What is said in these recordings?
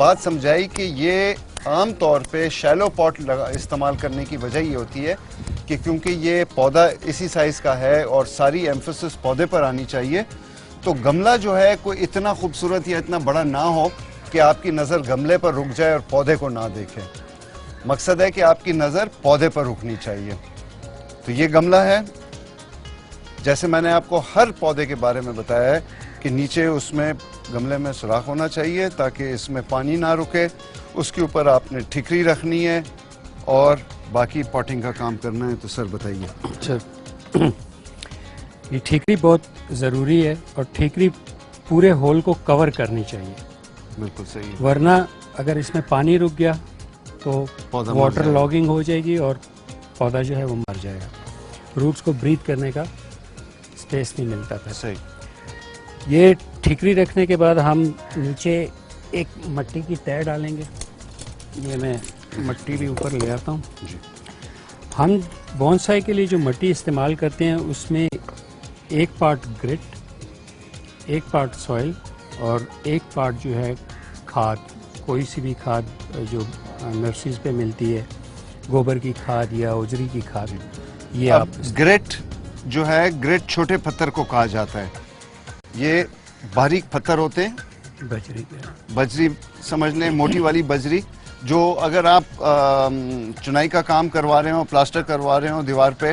बात समझाई कि ये आम तौर पे शैलो पॉट इस्तेमाल करने की वजह ये होती है कि क्योंकि ये पौधा इसी साइज का है और सारी एम्फोसिस पौधे पर आनी चाहिए, तो गमला जो है कोई इतना खूबसूरत या इतना बड़ा ना हो कि आपकी नज़र गमले पर रुक जाए और पौधे को ना देखे। मकसद है कि आपकी नज़र पौधे पर रुकनी चाहिए। तो ये गमला है, जैसे मैंने आपको हर पौधे के बारे में बताया है कि नीचे उसमें गमले में सुराख होना चाहिए ताकि इसमें पानी ना रुके। उसके ऊपर आपने ठिकरी रखनी है और बाकी पॉटिंग का काम करना है। तो सर बताइए। अच्छा, ये ठिकरी बहुत ज़रूरी है और ठिकरी पूरे होल को कवर करनी चाहिए। बिल्कुल सही। वरना अगर इसमें पानी रुक गया तो वाटर लॉगिंग हो जाएगी और पौधा जो है वो मर जाएगा। रूट्स को ब्रीथ करने का स्पेस नहीं मिलता था। सही। ये ठिकरी रखने के बाद हम नीचे एक मिट्टी की तह डालेंगे। ये मैं मिट्टी भी ऊपर ले आता हूँ। हम बोनसाई के लिए जो मिट्टी इस्तेमाल करते हैं उसमें एक पार्ट ग्रिट, एक पार्ट सॉइल और एक पार्ट जो है खाद, कोई सी भी खाद जो नर्सरीज पे मिलती है, गोबर की खाद या उजरी की खाद। ये आप ग्रिट जो है, ग्रिट छोटे पत्थर को कहा जाता है। ये बारीक पत्थर होते हैं, बजरी समझ लें, मोटी वाली बजरी, जो अगर आप चुनाई का काम करवा रहे हो, प्लास्टर करवा रहे हो दीवार पे,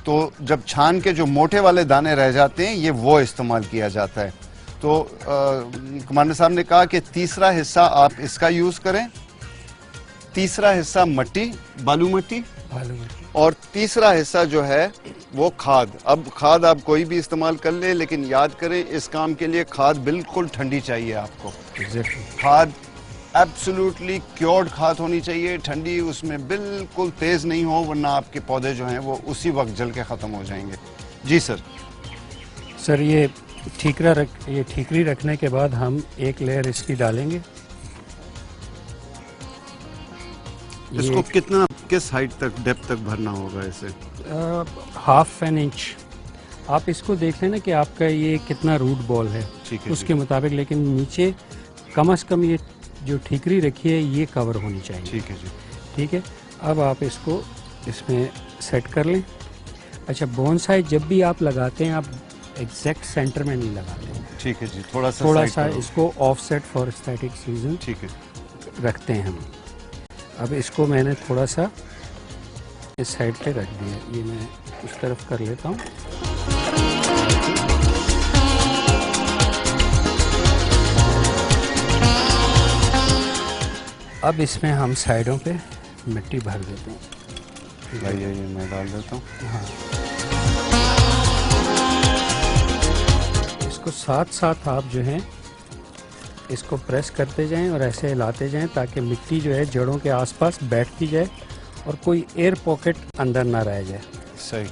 तो जब छान के जो मोटे वाले दाने रह जाते हैं, ये वो इस्तेमाल किया जाता है। तो कमांडर साहब ने कहा कि तीसरा हिस्सा आप इसका यूज करें, तीसरा हिस्सा मट्टी, बालू मट्टी, और तीसरा हिस्सा जो है वो खाद। अब खाद आप कोई भी इस्तेमाल कर ले, लेकिन याद करें इस काम के लिए खाद बिल्कुल ठंडी चाहिए आपको। खाद एब्सोल्युटली क्योर्ड खाद होनी चाहिए, ठंडी, उसमें बिल्कुल तेज नहीं हो, वरना आपके पौधे जो हैं वो उसी वक्त जल के खत्म हो जाएंगे। जी सर। सर ये ठीकरी रखने के बाद हम एक लेयर इसकी डालेंगे। इसको कितना, किस हाइट तक, डेप्थ तक भरना होगा इसे? 1/2 इंच। आप इसको देख लेना कि आपका ये कितना रूट बॉल है, उसके मुताबिक, लेकिन नीचे कम से कम ये जो ठीकरी रखी है ये कवर होनी चाहिए। ठीक है जी। ठीक है, अब आप इसको इसमें सेट कर लें। अच्छा, बोनसाई जब भी आप लगाते हैं आप एग्जैक्ट सेंटर में नहीं लगाते। ठीक है जी। थोड़ा सा इसको ऑफसेट फॉर एस्थेटिक्स रीजन ठीक है रखते हैं हम। अब इसको मैंने थोड़ा सा इस साइड पे रख दिया, ये मैं उस तरफ कर लेता हूँ। अब इसमें हम साइडों पे मिट्टी भर देते हैं। ये मैं डाल देता हूँ। हाँ, इसको साथ साथ आप जो हैं इसको प्रेस करते जाएं और ऐसे हिलाते जाएं ताकि मिट्टी जो है जड़ों के आसपास बैठती जाए और कोई एयर पॉकेट अंदर ना रह जाए। सही।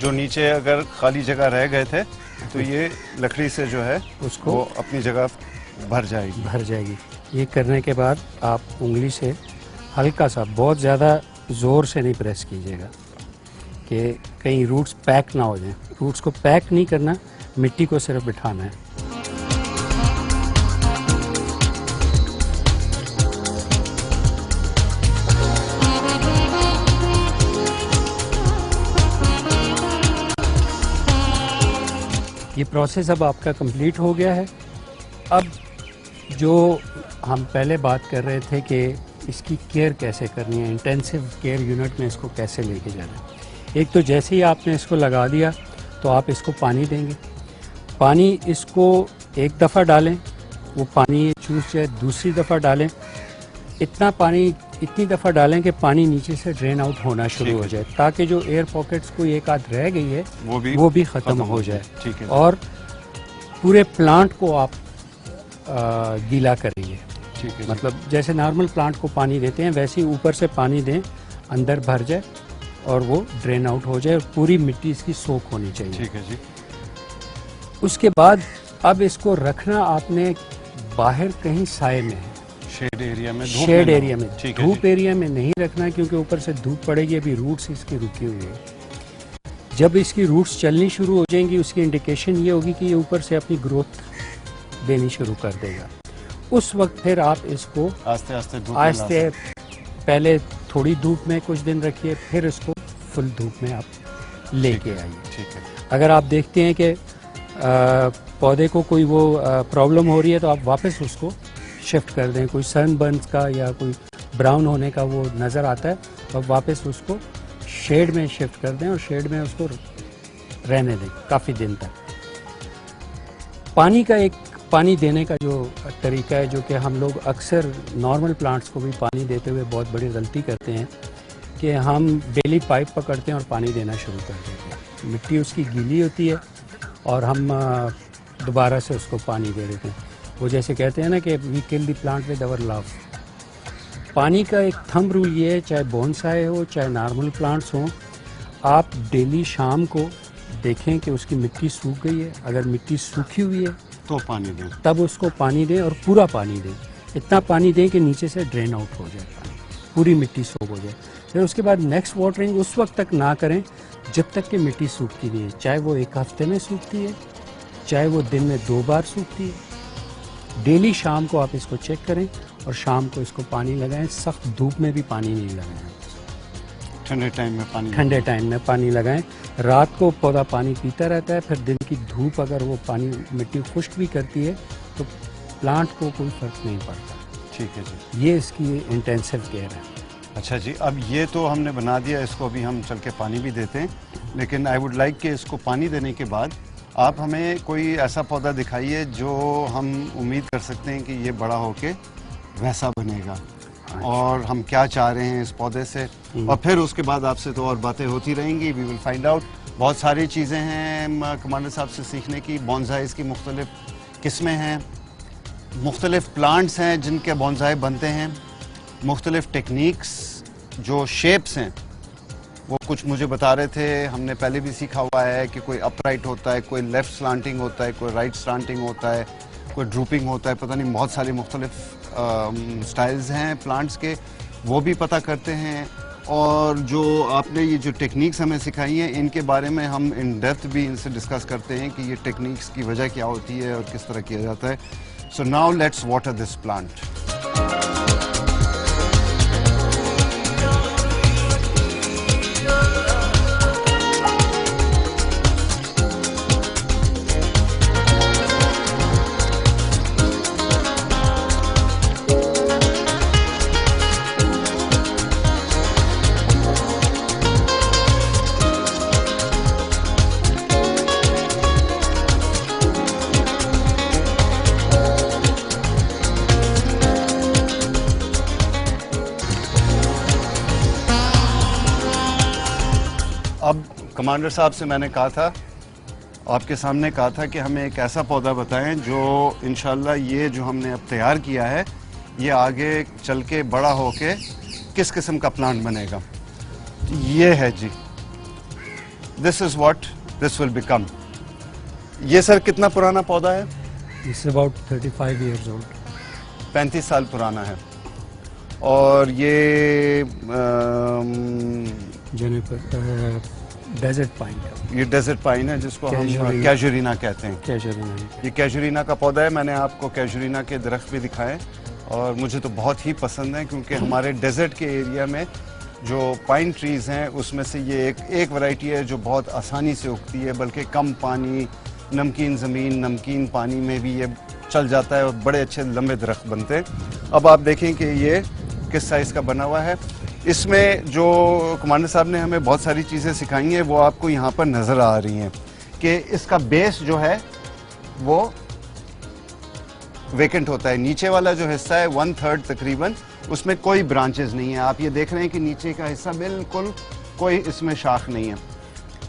जो नीचे अगर खाली जगह रह गए थे तो ये लकड़ी से जो है उसको वो अपनी जगह भर जाएगी। ये करने के बाद आप उंगली से हल्का सा, बहुत ज़्यादा ज़ोर से नहीं प्रेस कीजिएगा कि कहीं रूट्स पैक ना हो जाएं। रूट्स को पैक नहीं करना, मिट्टी को सिर्फ बिठाना है। ये प्रोसेस अब आपका कंप्लीट हो गया है। अब जो हम पहले बात कर रहे थे कि इसकी केयर कैसे करनी है, इंटेंसिव केयर यूनिट में इसको कैसे लेके जाना है। एक तो जैसे ही आपने इसको लगा दिया तो आप इसको पानी देंगे। पानी इसको एक दफ़ा डालें, वो पानी चूस जाए, दूसरी दफ़ा डालें। इतना पानी इतनी दफ़ा डालें कि पानी नीचे से ड्रेन आउट होना शुरू हो जाए, ताकि जो एयर पॉकेट्स कोई एक आध रह गई है वो भी ख़त्म हो जाए। ठीक है। और पूरे प्लांट को आप गीला करेंगे। ठीक है। मतलब जैसे नॉर्मल प्लांट को पानी देते हैं वैसे ही ऊपर से पानी दें, अंदर भर जाए और वो ड्रेन आउट हो जाए और पूरी मिट्टी इसकी सोख होनी चाहिए। ठीक है जी। उसके बाद अब इसको रखना आपने बाहर कहीं साए में है, शेड एरिया में, शेड एरिया में। धूप एरिया में नहीं रखना क्योंकि ऊपर से धूप पड़ेगी। अभी रूट्स इसकी रुकी हुई है। जब इसकी रूट्स चलनी शुरू हो जाएंगी उसकी इंडिकेशन ये होगी कि ये ऊपर से अपनी ग्रोथ देनी शुरू कर देगा। उस वक्त फिर आप इसको आस्ते आस्ते पहले थोड़ी धूप में कुछ दिन रखिए, फिर इसको फुल धूप में आप लेके आइए। ठीक है। अगर आप देखते हैं कि पौधे को कोई वो प्रॉब्लम हो रही है तो आप वापस उसको शिफ्ट कर दें। कोई सनबर्न का या कोई ब्राउन होने का वो नज़र आता है तो आप वापस उसको शेड में शिफ्ट कर दें और शेड में उसको रहने दें काफ़ी दिन तक। पानी देने का जो तरीका है, जो कि हम लोग अक्सर नॉर्मल प्लांट्स को भी पानी देते हुए बहुत बड़ी गलती करते हैं कि हम डेली पाइप पकड़ते हैं और पानी देना शुरू कर देते हैं। मिट्टी उसकी गीली होती है और हम दोबारा से उसको पानी दे देते हैं। वो जैसे कहते हैं ना कि we kill the plant with our love. पानी का एक थंब रूल ये है, चाहे बोनसाई हो चाहे नॉर्मल प्लांट्स हों, आप डेली शाम को देखें कि उसकी मिट्टी सूख गई है। अगर मिट्टी सूखी हुई है तो पानी दें, तब उसको पानी दें और पूरा पानी दें। इतना पानी दें कि नीचे से ड्रेन आउट हो जाए पानी, पूरी मिट्टी सोख हो जाए। फिर उसके बाद नेक्स्ट वाटरिंग उस वक्त तक ना करें जब तक कि मिट्टी सूखती नहीं है, चाहे वो एक हफ्ते में सूखती है, चाहे वो दिन में 2 बार सूखती है। डेली शाम को आप इसको चेक करें और शाम को इसको पानी लगाएं। सख्त धूप में भी पानी नहीं लगाएं, ठंडे टाइम में पानी लगाएं। रात को पौधा पानी पीता रहता है, फिर दिन की धूप अगर वो पानी मिट्टी खुश्क भी करती है तो प्लांट को कोई फर्क नहीं पड़ता। ठीक है जी, ये इसकी इंटेंसिव केयर है। अच्छा जी, अब ये तो हमने बना दिया, इसको अभी हम चल के पानी भी देते हैं, लेकिन आई वुड लाइक कि इसको पानी देने के बाद आप हमें कोई ऐसा पौधा दिखाइए जो हम उम्मीद कर सकते हैं कि ये बड़ा होके वैसा बनेगा और हम क्या चाह रहे हैं इस पौधे से। और फिर उसके बाद आपसे तो और बातें होती रहेंगी, वी विल फाइंड आउट। बहुत सारी चीज़ें हैं कमांडर साहब से सीखने की। बॉन्साइज़ की मुख्तलिफ किस्में हैं, मुख्तलिफ प्लांट्स हैं जिनके बॉन्साई बनते हैं, मुख्तलिफ टेक्निक्स, जो शेप्स हैं वो कुछ मुझे बता रहे थे, हमने पहले भी सीखा हुआ है कि कोई अपराइट होता है, कोई लेफ़्ट स्लांटिंग होता है, कोई राइट स्लांटिंग होता है, कोई ड्रूपिंग होता है, पता नहीं बहुत सारी मुख्तलिफ स्टाइल्स हैं प्लांट्स के, वो भी पता करते हैं। और जो आपने ये जो टेक्निक्स हमें सिखाई हैं इनके बारे में हम इन डेप्थ भी इनसे डिस्कस करते हैं कि ये टेक्निक्स की वजह क्या होती है और किस तरह किया जाता है। So now let's water this plant. अब कमांडर साहब से मैंने कहा था, आपके सामने कहा था कि हमें एक ऐसा पौधा बताएं जो इंशाल्लाह ये जो हमने अब तैयार किया है ये आगे चल के बड़ा होके किस किस्म का प्लांट बनेगा। ये है जी, this is what this will become. ये सर कितना पुराना पौधा है? इट्स अबाउट 35 इयर्स ओल्ड, 35 साल पुराना है। और ये डेजर्ट पाइन है। ये डेजर्ट पाइन है जिसको हम कैजुरीना कहते हैं। ये कैजुरीना का पौधा है। मैंने आपको कैजुरीना के दरख्त भी दिखाए और मुझे तो बहुत ही पसंद है क्योंकि हमारे डेजर्ट के एरिया में जो पाइन ट्रीज़ हैं उसमें से ये एक वैरायटी है जो बहुत आसानी से उगती है, बल्कि कम पानी, नमकीन ज़मीन, नमकीन पानी में भी ये चल जाता है और बड़े अच्छे लंबे दरख्त बनते हैं। अब आप देखें कि ये किस साइज़ का बना हुआ है। इसमें जो कमांडर साहब ने हमें बहुत सारी चीज़ें सिखाई हैं वो आपको यहाँ पर नज़र आ रही हैं कि इसका बेस जो है वो वेकेंट होता है। नीचे वाला जो हिस्सा है 1/3 तकरीबन, उसमें कोई ब्रांचेस नहीं है। आप ये देख रहे हैं कि नीचे का हिस्सा बिल्कुल कोई इसमें शाख नहीं है।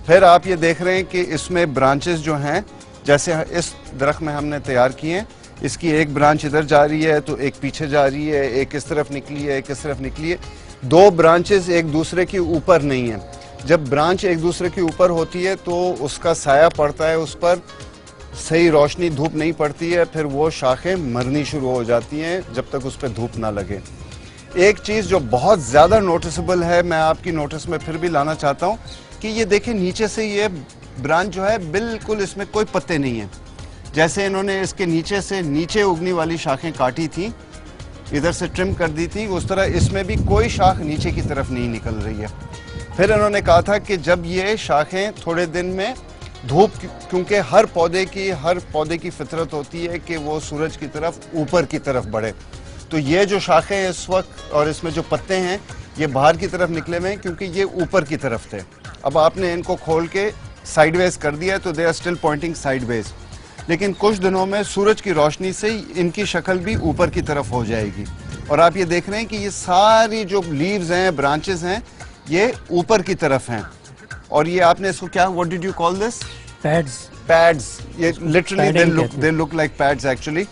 फिर आप ये देख रहे हैं कि इसमें ब्रांचेस जो हैं, जैसे इस दरख्त में हमने तैयार किए हैं, इसकी एक ब्रांच इधर जा रही है तो एक पीछे जा रही है, एक इस तरफ निकली है, एक इस तरफ निकली है। 2 ब्रांचेस एक दूसरे के ऊपर नहीं है। जब ब्रांच एक दूसरे के ऊपर होती है तो उसका साया पड़ता है, उस पर सही रोशनी धूप नहीं पड़ती है, फिर वो शाखें मरनी शुरू हो जाती हैं जब तक उस पर धूप ना लगे। एक चीज़ जो बहुत ज़्यादा नोटिसेबल है, मैं आपकी नोटिस में फिर भी लाना चाहता हूँ कि ये देखें नीचे से ये ब्रांच जो है बिल्कुल इसमें कोई पत्ते नहीं है। जैसे इन्होंने इसके नीचे से नीचे उगने वाली शाखें काटी थी, इधर से ट्रिम कर दी थी, उस तरह इसमें भी कोई शाख नीचे की तरफ नहीं निकल रही है। फिर इन्होंने कहा था कि जब ये शाखें थोड़े दिन में धूप, क्योंकि हर पौधे की फितरत होती है कि वो सूरज की तरफ ऊपर की तरफ बढ़े, तो ये जो शाखें हैं इस वक्त और इसमें जो पत्ते हैं ये बाहर की तरफ निकले हुए हैं क्योंकि ये ऊपर की तरफ थे। अब आपने इनको खोल के साइडवेज कर दिया तो they are still pointing sideways, लेकिन कुछ दिनों में सूरज की रोशनी से इनकी शक्ल भी ऊपर की तरफ हो जाएगी। और आप ये देख रहे हैं कि ये सारी जो लीव्स हैं, ब्रांचेस हैं, ये ऊपर की तरफ हैं। और ये आपने इसको क्या, what did you call this? Pads. ये literally they look like pads actually,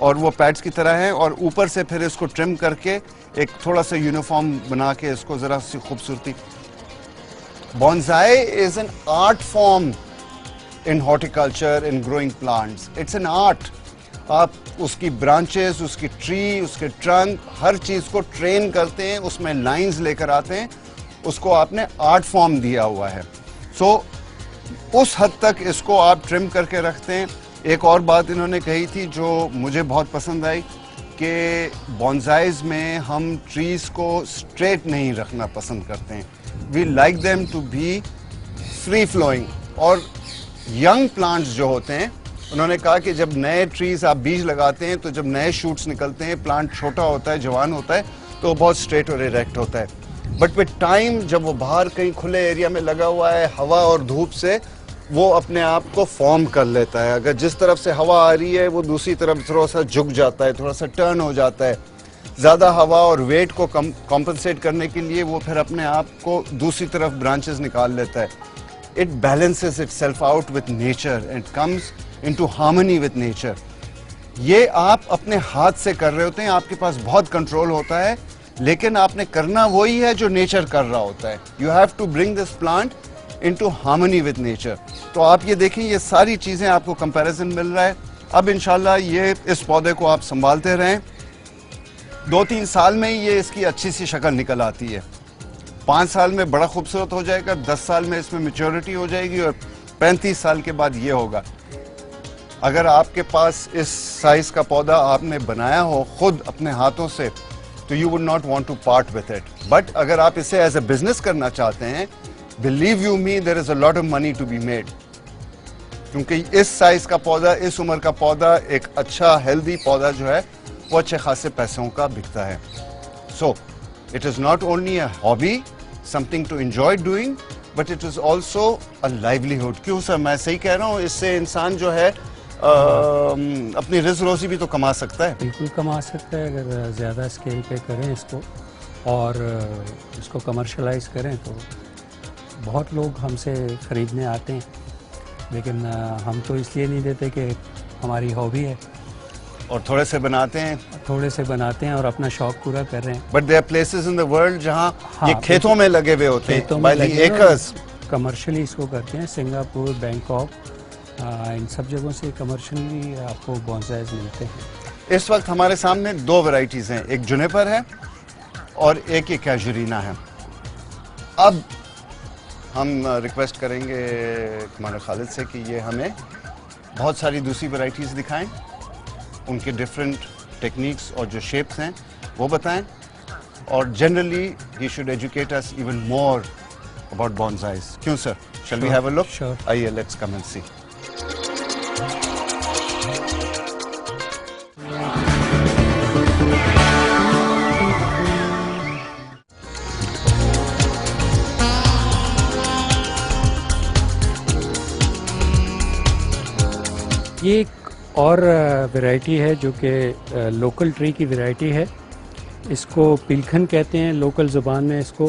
और वो पैड्स की तरह है। और ऊपर से फिर इसको ट्रिम करके एक थोड़ा सा यूनिफॉर्म बना के इसको जरा सी खूबसूरती। Bonsai is an art form in horticulture, in growing plants, it's an art. आप उसकी ब्रांचेस, उसकी ट्री, उसके ट्रंक, हर चीज को ट्रेन करते हैं, उसमें लाइंस लेकर आते हैं, उसको आपने आर्ट फॉर्म दिया हुआ है। सो उस हद तक इसको आप ट्रिम करके रखते हैं। एक और बात इन्होंने कही थी जो मुझे बहुत पसंद आई कि बॉन्साइज में हम ट्रीज को स्ट्रेट नहीं रखना पसंद करते हैं, we like them to be free flowing. और यंग प्लांट्स जो होते हैं, उन्होंने कहा कि जब नए ट्रीज आप बीज लगाते हैं तो जब नए शूट्स निकलते हैं, प्लांट छोटा होता है, जवान होता है, तो बहुत स्ट्रेट और इरेक्ट होता है। बट विद टाइम जब वो बाहर कहीं खुले एरिया में लगा हुआ है, हवा और धूप से वो अपने आप को फॉर्म कर लेता है। अगर जिस तरफ से हवा आ रही है वो दूसरी तरफ थोड़ा सा झुक जाता है, थोड़ा सा टर्न हो जाता है। ज़्यादा हवा और वेट को कॉम्पनसेट करने के लिए वो फिर अपने आप को दूसरी तरफ ब्रांचेस निकाल लेता है। It balances itself out with nature and comes into harmony with nature. ये आप अपने हाथ से कर रहे होते हैं, आपके पास बहुत कंट्रोल होता है, लेकिन आपने करना वही है जो नेचर कर रहा होता है। You have to bring this plant into harmony with nature. तो आप ये देखें, ये सारी चीजें आपको कंपैरिजन मिल रहा है। अब इंशाल्लाह ये इस पौधे को आप संभालते रहें, 2-3 साल में ही ये इसकी अच्छी सी शक्ल निकल आती है। 5 साल में बड़ा खूबसूरत हो जाएगा, 10 साल में इसमें मैच्योरिटी हो जाएगी और 35 साल के बाद ये होगा। अगर आपके पास इस साइज का पौधा आपने बनाया हो खुद अपने हाथों से, तो you would not want to part with it. But अगर आप इसे एज ए बिजनेस करना चाहते हैं, believe you me, there is a lot of money to be made. क्योंकि इस साइज का पौधा, इस उम्र का पौधा, एक अच्छा हेल्दी पौधा जो है वो अच्छे खासे पैसों का बिकता है। So it is not only a hobby, something to enjoy doing, but it is also a livelihood. क्यों सर, मैं सही कह रहा हूँ? इससे इंसान जो है अपनी रिज़्क रोज़ी भी तो कमा सकता है। बिल्कुल कमा सकता है अगर ज़्यादा स्केल पे करें इसको और इसको कमर्शलाइज करें तो। बहुत लोग हमसे ख़रीदने आते हैं, लेकिन हम तो इसलिए नहीं देते कि हमारी हॉबी है, और थोड़े से बनाते हैं और अपना शौक पूरा कर रहे हैं। But there are places in the world जहाँ ये खेतों में लगे हुए होते हैं, बाय द एकर्स। कमर्शियली इसको करते हैं, सिंगापुर, बैंकॉक, इन सब जगहों से कमर्शियली आपको बॉन्साइज मिलते हैं। इस वक्त हमारे सामने 2 वैरायटीज हैं, एक जुनिपर है और एक ये कैजुरीना है। अब हम रिक्वेस्ट करेंगे हमारे खालिद से कि ये हमें बहुत सारी दूसरी वैरायटीज दिखाएं, उनके डिफरेंट टेक्निक्स और जो शेप्स हैं वो बताएं, और generally he should educate us even more about bonsais. क्यों sir? Shall we have a look? Sure. आइए, लेट्स कम एंड सी। ये एक और वैरायटी है जो कि लोकल ट्री की वैरायटी है। इसको पिलखन कहते हैं लोकल ज़ुबान में, इसको